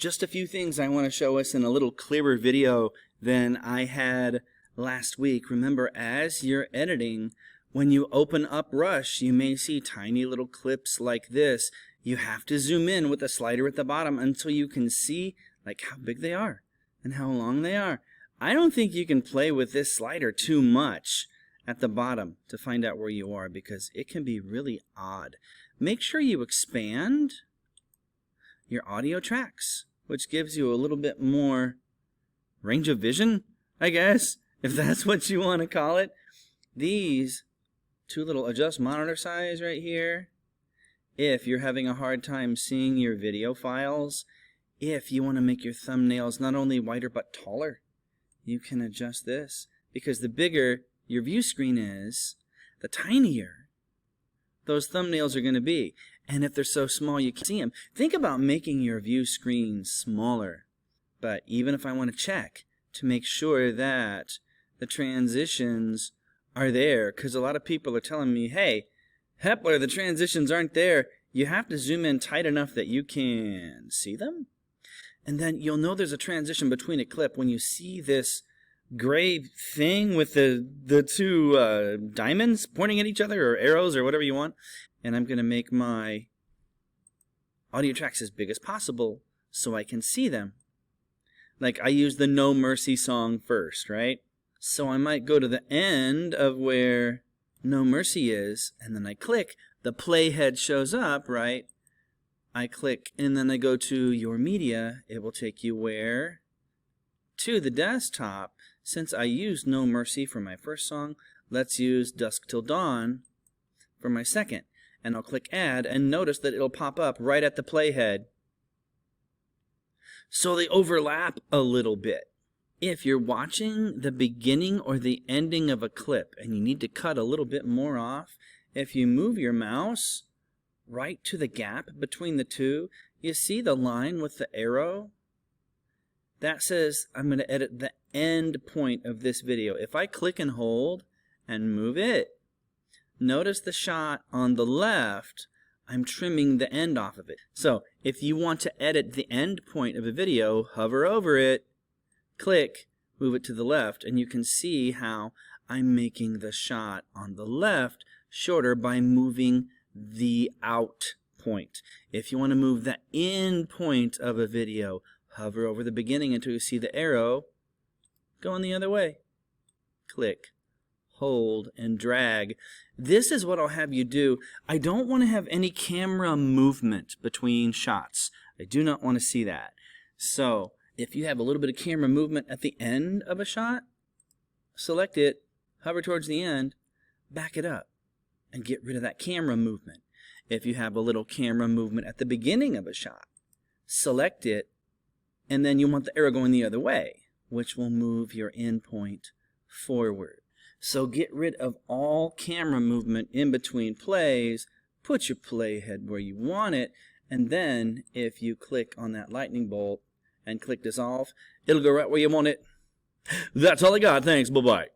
just a few things I want to show us in a little clearer video than I had last week. Remember, as you're editing, when you open up Rush, you may see tiny little clips like this. You have to zoom in with the slider at the bottom until you can see like how big they are and how long they are. I don't think you can play with this slider too much at the bottom to find out where you are, because it can be really odd. Make sure you expand your audio tracks, which gives you a little bit more range of vision, I guess, if that's what you want to call it. These two little adjust monitor size right here, if you're having a hard time seeing your video files, if you want to make your thumbnails not only wider but taller, you can adjust this, because the bigger your view screen is, the tinier those thumbnails are going to be. And if they're so small you can't see them, think about making your view screen smaller. But even if I want to check to make sure that the transitions are there, because a lot of people are telling me, hey, Hepler, the transitions aren't there. You have to zoom in tight enough that you can see them. And then you'll know there's a transition between a clip when you see this gray thing with the two diamonds pointing at each other, or arrows, or whatever you want. And I'm going to make my audio tracks as big as possible so I can see them. Like I use the No Mercy song first, right? So I might go to the end of where No Mercy is, and then I click, the playhead shows up, right? I click, and then I go to your media. It will take you where? To the desktop. Since I used No Mercy for my first song, let's use Dusk Till Dawn for my second. And I'll click Add, and notice that it'll pop up right at the playhead. So they overlap a little bit. If you're watching the beginning or the ending of a clip and you need to cut a little bit more off, if you move your mouse right to the gap between the two, you see the line with the arrow? That says I'm going to edit the end point of this video. If I click and hold and move it, notice the shot on the left, I'm trimming the end off of it. So if you want to edit the end point of a video, hover over it, click, move it to the left, and you can see how I'm making the shot on the left shorter by moving the out point. If you want to move the in point of a video, hover over the beginning until you see the arrow going the other way. Click, hold, and drag. This is what I'll have you do. I don't want to have any camera movement between shots. I do not want to see that. So if you have a little bit of camera movement at the end of a shot, select it, hover towards the end, back it up, and get rid of that camera movement. If you have a little camera movement at the beginning of a shot, select it, and then you want the arrow going the other way, which will move your end point forward. So get rid of all camera movement in between plays, put your playhead where you want it, and then if you click on that lightning bolt and click dissolve, it'll go right where you want it. That's all I got. Thanks. Bye-bye.